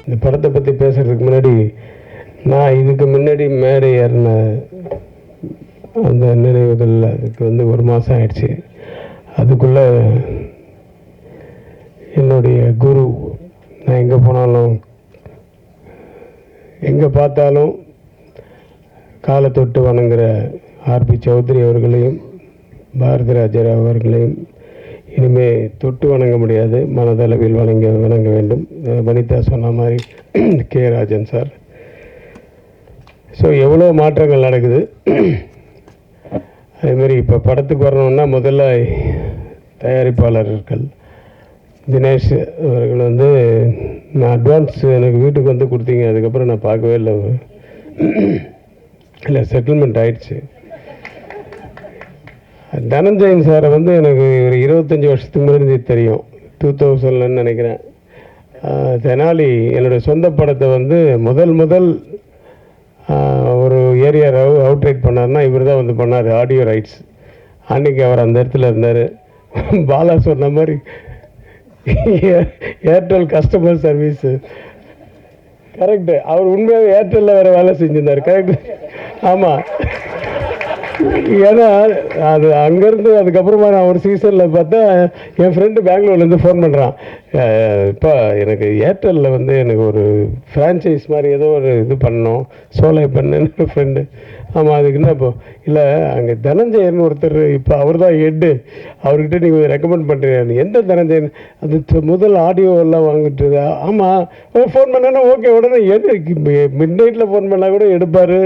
இந்த படத்தை பற்றி பேசுகிறதுக்கு முன்னாடி நான் இதுக்கு முன்னாடி மேடை ஏறின அந்த நினைவுகள் அதுக்கு வந்து ஒரு மாதம் ஆயிடுச்சு. அதுக்குள்ளே என்னுடைய குரு, நான் எங்கே போனாலும் எங்கே பார்த்தாலும் காலை தொட்டு வணங்குற ஆர்பி சௌத்ரி அவர்களையும் பாரதி ராஜா அவர்களையும் இனிமேல் தொட்டு வணங்க முடியாது, மனதளவில் வணங்க வேண்டும். வனிதா சொன்ன மாதிரி கே ராஜன் சார். ஸோ எவ்வளோ மாற்றங்கள் நடக்குது. அதேமாரி இப்போ படத்துக்கு வரணுன்னா முதல்ல தயாரிப்பாளர்கள் தினேஷ் அவர்கள் வந்து நான் அட்வான்ஸ் எனக்கு வீட்டுக்கு வந்து கொடுத்தீங்க, அதுக்கப்புறம் நான் பார்க்கவே இல்லை செட்டில்மெண்ட் ஆயிடுச்சு. தனஞ்சயன் சாரை வந்து எனக்கு ஒரு 25 வருஷத்துக்கு முன்னாடி தெரியும், 2000 நினைக்கிறேன். தெனாலி என்னுடைய சொந்த படத்தை வந்து முதல் ஒரு ஏரியா அவுட்ரைட் பண்ணார்னா இவர் தான் வந்து பண்ணார், ஆடியோ ரைட்ஸ். அன்றைக்கி அவர் அந்த இடத்துல இருந்தார். பாலா சொன்ன மாதிரி ஏர்டெல் கஸ்டமர் சர்வீஸு கரெக்டு. அவர் உண்மையாக ஏர்டெல்லில் வேறு வேலை செஞ்சுருந்தார். கரெக்டு, ஆமாம். ஏன்னா அது அங்கேருந்து அதுக்கப்புறமா நான் ஒரு சீசனில் பார்த்தா என் ஃப்ரெண்டு பெங்களூர்லேருந்து ஃபோன் பண்ணுறான், இப்போ எனக்கு ஏர்டெல்லில் வந்து எனக்கு ஒரு ஃப்ரான்ச்சைஸ் மாதிரி ஏதோ ஒரு இது பண்ணோம், சோலை பண்ணுன்னு ஃப்ரெண்டு. ஆமாம், அதுக்கு என்ன இப்போ இல்லை அங்கே தனஞ்சயன் ஒருத்தர், இப்போ அவர் தான் ஹெட்டு, அவர்கிட்ட நீங்கள் ரெக்கமெண்ட் பண்ணுறீங்க. எந்த தனஞ்சயன்? அது முதல் ஆடியோ எல்லாம் வாங்கிட்டு. ஆமாம், ஃபோன் பண்ணேன்னா ஓகே, உடனே மிட் நைட்டில் ஃபோன் பண்ணால் கூட எடுப்பார்.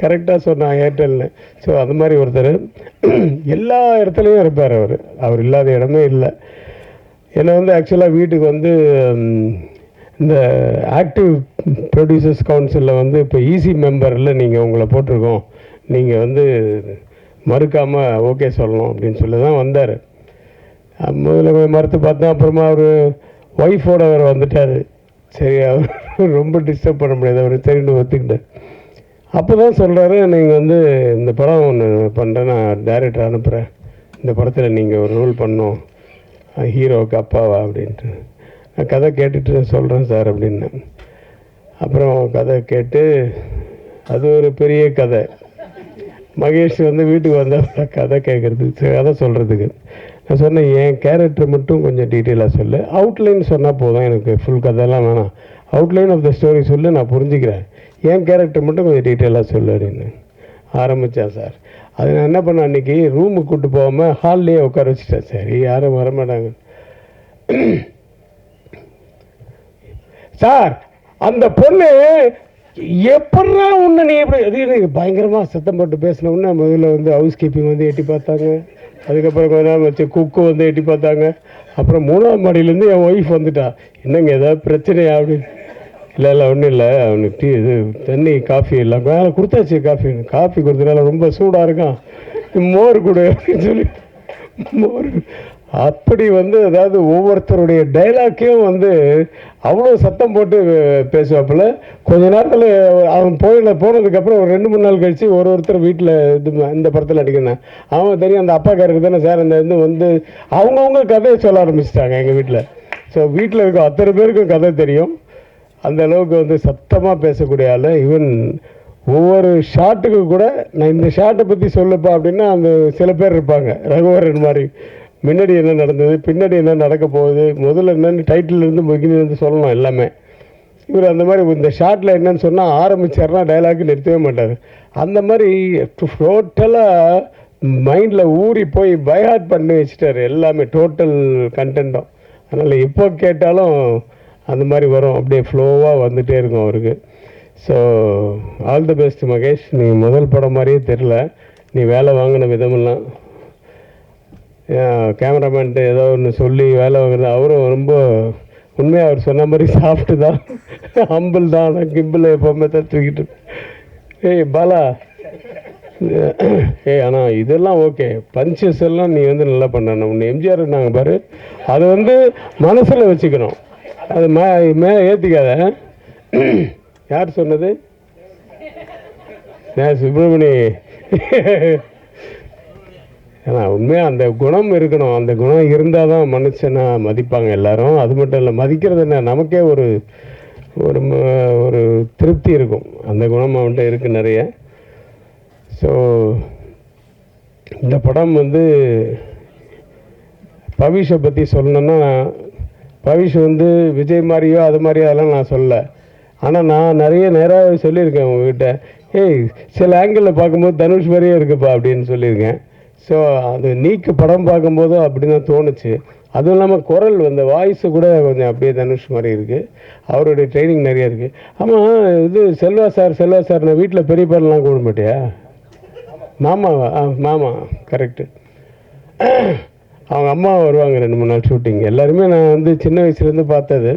கரெக்டாக சொன்னான் ஏர்டெல்னு. ஸோ அது மாதிரி ஒருத்தர் எல்லா இடத்துலையும் இருப்பார். அவர் இல்லாத இடமே இல்லை. என்னை வந்து ஆக்சுவலாக வீட்டுக்கு வந்து இந்த ஆக்டிவ் ப்ரொடியூசர்ஸ் கவுன்சிலில் வந்து இப்போ ஈசி மெம்பரில் நீங்கள் உங்களை போட்டிருக்கோம், நீங்கள் வந்து மறுக்காமல் ஓகே சொல்லணும் அப்படின்னு சொல்லி தான் வந்தார். முதல்ல மறுத்து பார்த்தா அப்புறமா அவர் ஒய்ஃபோட அவர் வந்துட்டார். சரி, அவர் ரொம்ப டிஸ்டர்ப் பண்ண முடியாது, அவர் சரின்னு ஒத்துக்கிட்டேன். அப்போ தான் சொல்கிறாரு, நீங்கள் வந்து இந்த படம் ஒன்று பண்ணுறேன், நான் டைரக்டர் அனுப்புகிறேன், இந்த படத்தில் நீங்கள் ஒரு ரோல் பண்ணோம், ஹீரோவுக்கு அப்பாவா அப்படின்ட்டு. நான் கதை கேட்டுட்டு சொல்கிறேன் சார் அப்படின்னு. அப்புறம் கதை கேட்டு அது ஒரு பெரிய கதை. மகேஷ் வந்து வீட்டுக்கு வந்தால் கதை கேட்குறதுக்கு, கதை சொல்கிறதுக்கு. நான் சொன்னேன், என் கேரக்டர் மட்டும் கொஞ்சம் டீட்டெயிலாக சொல்லு, அவுட்லைன் சொன்னால் போதும், எனக்கு ஃபுல் கதையெல்லாம் வேணாம், அவுட்லைன் ஆஃப் த ஸ்டோரி சொல்லு, நான் புரிஞ்சுக்கிறேன், என் கேரக்டர் மட்டும் கொஞ்சம் டீட்டெயிலாக சொல்லு அப்படின்னு ஆரம்பித்தேன் சார். அது நான் என்ன பண்ணேன், அன்றைக்கி ரூமுக்கு கூப்பிட்டு போகாமல் ஹால்லேயே உட்கார வச்சுட்டேன். சரி, யாரும் வரமாட்டாங்க சார். அந்த பொண்ணு எப்படா உன்னை நீ எப்படி பயங்கரமாக சத்தம் போட்டு பேசின உடனே முதல்ல வந்து ஹவுஸ் கீப்பிங் வந்து எட்டி பார்த்தாங்க, அதுக்கப்புறம் கொஞ்ச நாள் வச்சு குக்கு வந்து எட்டி பார்த்தாங்க, அப்புறம் 3ஆம் மாடியிலேருந்து என் ஒய்ஃப் வந்துட்டா, என்னங்க ஏதாவது பிரச்சனையா அப்படின்னு. இல்லை ஒன்றும் இல்லை, அவனுக்கு இது தண்ணி காஃபி எல்லாம் கொடுத்தாச்சு, காஃபி கொடுத்தனால ரொம்ப சூடாக இருக்கான், மோர் கொடு அப்படின்னு சொல்லி மோர். அப்படி வந்து அதாவது ஒவ்வொருத்தருடைய டைலாக்கையும் வந்து அவ்வளோ சத்தம் போட்டு பேசுவாப்பில். கொஞ்ச நேரத்தில் அவன் போனதுக்கப்புறம் ஒரு 2-3 நாள் கழித்து ஒருத்தர் வீட்டில் இந்த படத்தில் அடிக்கணும், அவன் தெரியும் அந்த அப்பாக்காருக்கு தானே சார் அந்த இது வந்து அவங்கவுங்க கதையை சொல்ல ஆரம்பிச்சிட்டாங்க எங்கள் வீட்டில். ஸோ வீட்டில் இருக்க அத்தனை பேருக்கும் கதை தெரியும். அந்த அளவுக்கு வந்து சத்தமாக பேசக்கூடிய ஆள். ஈவன் ஒவ்வொரு ஷாட்டுக்கு கூட நான் இந்த ஷாட்டை பற்றி சொல்லப்பா அப்படின்னா அந்த சில பேர் இருப்பாங்க, ரகுவரன் மாதிரி, முன்னாடி என்ன நடந்தது, பின்னாடி என்ன நடக்க போகுது, முதல்ல என்னென்னு டைட்டிலேருந்து பிகினிலேருந்து சொல்லணும் எல்லாமே. இவர் அந்த மாதிரி இந்த ஷார்ட்டில் என்னன்னு சொன்னால் ஆரம்பிச்சார்னா டைலாக் நிறுத்தவே மாட்டார். அந்த மாதிரி டோட்டலாக மைண்டில் ஊறி போய் பைஹார்ட் பண்ணி வச்சுட்டார் எல்லாமே, டோட்டல் கண்டென்ட்டும். அதனால் எப்போ கேட்டாலும் அந்த மாதிரி வரும், அப்படியே ஃப்ளோவாக வந்துகிட்டே இருக்கும் அவருக்கு. So all the best Mahesh. நீ முதல் படம் மாதிரியே தெரில, நீ வேலை வாங்கின விதமெல்லாம். கேமராமேன்ட்டு ஏதோ ஒன்று சொல்லி வேலை வாங்குறது, அவரும் ரொம்ப உண்மையாக அவர் சொன்ன மாதிரி சாஃப்ட்டு தான், ஹம்பிள் தான், ஆனால் கிம்பிள் எப்போவுமே தான் தூக்கிட்டு. ஏய் பாலா, ஆனால் இதெல்லாம் ஓகே, பஞ்சஸ் எல்லாம் நீ வந்து நல்லா பண்ணணும். உன்னை எம்ஜிஆர் நாங்கள் பாரு, அதை வந்து மனசில் வச்சுக்கணும், அது ஏற்றிக்காத. யார் சொன்னது? சுப்பிரமணி. ஏன்னா உண்மையாக அந்த குணம் இருக்கணும், அந்த குணம் இருந்தால் தான் மனுஷனை மதிப்பாங்க எல்லாரும். அது மட்டும் இல்லை, மதிக்கிறது என்ன, நமக்கே ஒரு ஒரு திருப்தி இருக்கும். அந்த குணம் அவன்கிட்ட இருக்குது நிறைய. ஸோ இந்த படம் வந்து பவிஷை பற்றி சொல்லணுன்னா, பவிஷ் வந்து விஜய் மாதிரியோ அது மாதிரியோ அதெல்லாம் நான் சொல்லலை. ஆனால் நான் நிறைய நேராக சொல்லியிருக்கேன் உங்ககிட்ட, ஏய் சில ஆங்கிளில் பார்க்கும்போது தனுஷ் மாதிரியே இருக்குப்பா அப்படின்னு சொல்லியிருக்கேன். ஸோ அது நீக்கு படம் பார்க்கும்போதும் அப்படி தான் தோணுச்சு. அதுவும் இல்லாமல் குரல் அந்த வாய்ஸு கூட கொஞ்சம் அப்படியே தனுஷ் மாதிரி இருக்குது. அவருடைய ட்ரைனிங் நிறைய இருக்குது. ஆமாம், இது செல்வா சார் நான் வீட்டில் பெரிய பேரெலாம் கூட மாட்டியா? மாமாவா? மாமா கரெக்டு. அவங்க அம்மா வருவாங்க 2-3 நாள் ஷூட்டிங். எல்லாருமே நான் வந்து சின்ன வயசுலேருந்து பார்த்தது.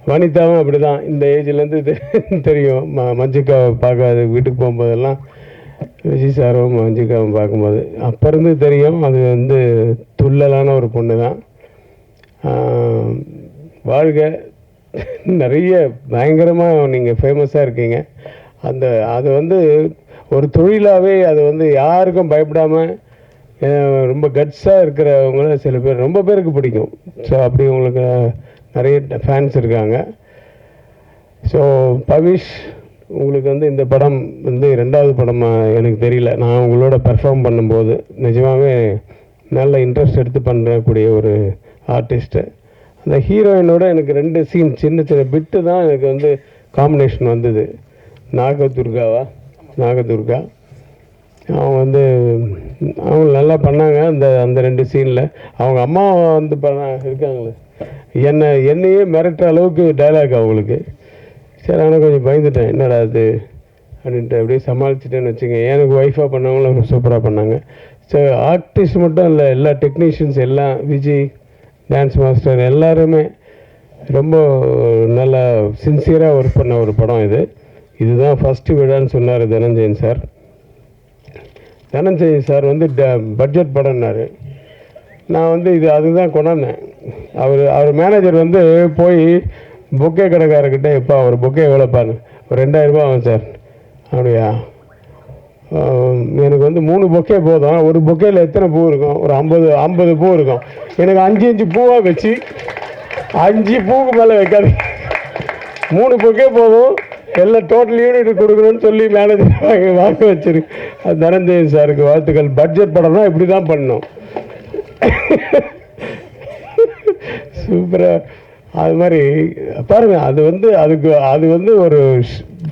வனிதாவும் அப்படி தான், இந்த ஏஜ்லேருந்து தெரியும். மஞ்சிகாவை பார்க்காது வீட்டுக்கு போகும்போதெல்லாம் விஜய் சாரும் மஞ்சிகாவும் பார்க்கும்போது அப்போ இருந்து தெரியும். அது வந்து துள்ளலான ஒரு பொண்ணு தான். வாழ்க, நிறைய பயங்கரமாக நீங்கள் ஃபேமஸாக இருக்கீங்க. அது வந்து ஒரு தொழிலாகவே அது வந்து யாருக்கும் பயப்படாமல் ரொம்ப கட்ஸாக இருக்கிறவங்கள சில பேர் ரொம்ப பேருக்கு பிடிக்கும். ஸோ அப்படி உங்களுக்கு நிறைய ஃபேன்ஸ் இருக்காங்க. ஸோ பவிஷ், உங்களுக்கு வந்து இந்த படம் வந்து 2வது படமாக எனக்கு தெரியல. நான் உங்களோட பெர்ஃபார்ம் பண்ணும்போது நிஜமாகவே நல்ல இன்ட்ரெஸ்ட் எடுத்து பண்ணக்கூடிய ஒரு ஆர்டிஸ்ட்டு. அந்த ஹீரோயினோட எனக்கு 2 சீன் சின்ன பிட்டு தான் எனக்கு வந்து காம்பினேஷன் வந்தது. நாகதுர்கா அவங்க நல்லா பண்ணாங்க. அந்த 2 சீனில் அவங்க அம்மா வந்து இருக்காங்களே, என்னையே மிரட்டுற அளவுக்கு டைலாக் அவங்களுக்கு. சரி, ஆனால் கொஞ்சம் பயந்துட்டேன், என்னடா அது அப்படின்ட்டு அப்படியே சமாளிச்சிட்டேன்னு வச்சுங்க. எனக்கு ஒய்ஃபாக பண்ணவங்களும் சூப்பராக பண்ணாங்க. ஸோ ஆர்டிஸ்ட் மட்டும் இல்லை, எல்லா டெக்னீஷியன்ஸ் எல்லாம், விஜய் டான்ஸ் மாஸ்டர் எல்லாருமே ரொம்ப நல்லா சின்சியராக ஒர்க் பண்ண ஒரு படம் இதுதான் ஃபஸ்ட்டு விழான்னு சொன்னார் தனஞ்சயன் சார் வந்து பட்ஜெட் படம்னாரு. நான் வந்து அதுதான் கொண்டாந்தேன். அவர் மேனேஜர் வந்து போய் பொக்கே கடைக்காரர்கிட்ட, எப்போ அவர் பொக்கே எவ்வளோப்பாரு? ஒரு 2000 ரூபா ஆகும் சார். அப்படியா? எனக்கு வந்து 3 பொக்கே போதும். ஒரு பொக்கேயில் எத்தனை பூ இருக்கும்? ஒரு 50 பூ இருக்கும். எனக்கு 5 பூவாக வச்சு 5 பூவுக்கு மேலே வைக்காது, 3 பொக்கே போதும், எல்லாம் டோட்டல் யூனிட் கொடுக்கணும்னு சொல்லி மேனேஜர் வாங்க வச்சிருக்கு. அது தனஞ்சயன் சாருக்கு வாழ்த்துக்கள். பட்ஜெட் படம்னா இப்படி தான் பண்ணணும். சூப்பராக அது மாதிரி பாருங்கள். அது வந்து ஒரு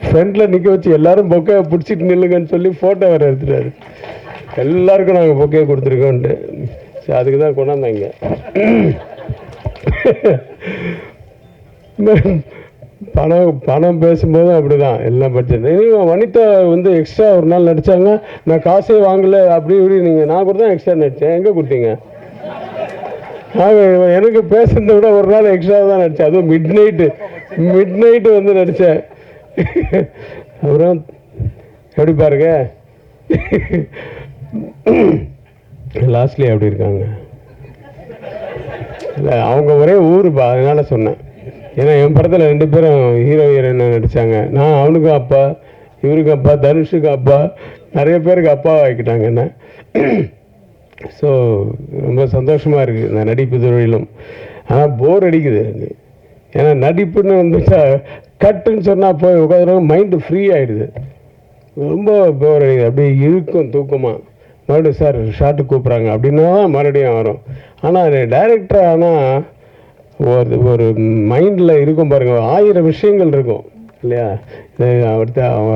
ஃப்ரெண்டில் நிற்க வச்சு எல்லாரும் பொக்கே பிடிச்சிட்டு நில்லுங்கன்னு சொல்லி ஃபோட்டோ வேறு எடுத்துட்டாரு. எல்லாருக்கும் நாங்கள் பொக்கே கொடுத்துருக்கோன்ட்டு. சரி, அதுக்கு தான் கொண்டாந்தாங்க. பணம் பேசும்போது அப்படி தான் எல்லாம் பட்ஜெட். வனிதா வந்து எக்ஸ்ட்ரா ஒரு நாள் நடித்தாங்க. நான் காசே வாங்கலை அப்படி இப்படி. நான் கூட தான் எக்ஸ்ட்ரா நடித்தேன். எங்கே கொடுத்தீங்க? எனக்கு பேசுறதை விட ஒரு நாள் எக்ஸ்ட்ரா தான் நடித்தேன். அதுவும் மிட் நைட்டு வந்து நடித்தேன். அப்புறம் எப்படி பாருங்க, லாஸ்ட்லி அப்படி இருக்காங்க. இல்லை, அவங்க ஒரே ஊருப்பா, அதனால சொன்னேன். ஏன்னா என் படத்தில் 2 பேரும் ஹீரோயின் நடித்தாங்க. நான் அவனுக்கும் அப்பா, இவருக்கும் அப்பா, தனுஷுக்கு அப்பா, நிறைய பேருக்கு அப்பாவை ஆக்கிட்டாங்க என்ன. ஸோ ரொம்ப சந்தோஷமாக இருக்குது இந்த நடிப்பு தொழிலும். ஆனால் போர் அடிக்குது. ஏன்னா நடிப்புன்னு வந்துச்சா கட்டுன்னு சொன்னால் போய் உட்காந்துருவாங்க, மைண்டு ஃப்ரீ ஆகிடுது. ரொம்ப போர் அடிக்குது. அப்படியே இழுக்கும் தூக்கமாக. மறுபடியும் சார் ஷார்ட்டு கூப்பிட்றாங்க அப்படின்னா தான் மறுபடியும் வரும். ஆனால் டைரக்டர் ஆனால் ஒரு மைண்டில் இருக்கும் பாருங்கள், 1000 விஷயங்கள் இருக்கும் இல்லையா?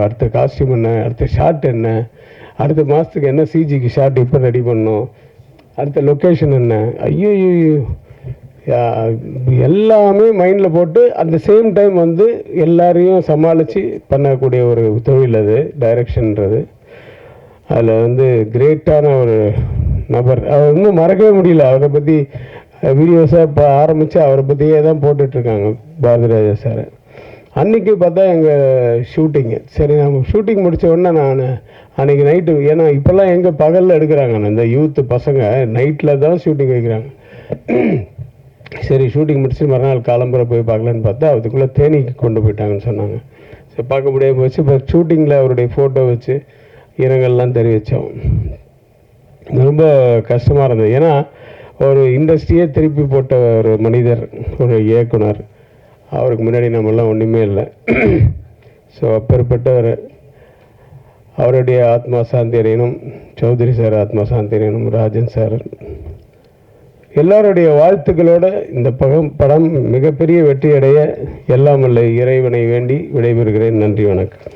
அடுத்த காஸ்டியூம் என்ன, அடுத்த ஷார்ட் என்ன, அடுத்த மாதத்துக்கு என்ன சிஜிக்கு ஷார்ட் இப்போ ரெடி பண்ணணும், அடுத்த லொக்கேஷன் என்ன, ஐயோ எல்லாமே மைண்டில் போட்டு அந்த சேம் டைம் வந்து எல்லாரையும் சமாளித்து பண்ணக்கூடிய ஒரு தொழில் அது டைரக்ஷன்ன்றது. அதில் வந்து கிரேட்டான ஒரு நபர். அவர் இன்னும் மறக்கவே முடியல. அவரை பற்றி வீடியோஸாக இப்போ ஆரம்பித்து அவரை பற்றியே தான் போட்டுட்ருக்காங்க பாரதிராஜா சார். அன்றைக்கி பார்த்தா எங்கள் ஷூட்டிங்கு. சரி, நம்ம ஷூட்டிங் முடித்த உடனே நான் அன்றைக்கி நைட்டு, ஏன்னா இப்போல்லாம் எங்கே பகலில் எடுக்கிறாங்க, இந்த யூத்து பசங்க நைட்டில் தான் ஷூட்டிங் வைக்கிறாங்க. சரி, ஷூட்டிங் முடிச்சு மறுநாள் காலம்புரை போய் பார்க்கலான்னு பார்த்தா அதுக்குள்ளே தேனிக்கு கொண்டு போயிட்டாங்கன்னு சொன்னாங்க. சரி, பார்க்க முடியாமல் போச்சு. இப்போ ஷூட்டிங்கில் அவருடைய ஃபோட்டோ வச்சு இரங்கல்லாம் தெரிவித்தோம். ரொம்ப கஷ்டமாக இருந்தது. ஏன்னா ஒரு இண்டஸ்ட்ரியே திருப்பி போட்ட ஒரு மனிதர், ஒரு இயக்குனர். அவருக்கு முன்னாடி நம்மெல்லாம் ஒன்றுமே இல்லை. ஸோ அப்பேற்பட்டவர் அவருடைய ஆத்மா சாந்தி அடையணும், சௌத்ரி சார் ஆத்மா சாந்தி அடையணும், ராஜன் சார் எல்லாருடைய வாழ்த்துக்களோடு இந்த படம் மிகப்பெரிய வெற்றி அடைய எல்லாம் வல்ல இறைவனை வேண்டி விடைபெறுகிறேன். நன்றி, வணக்கம்.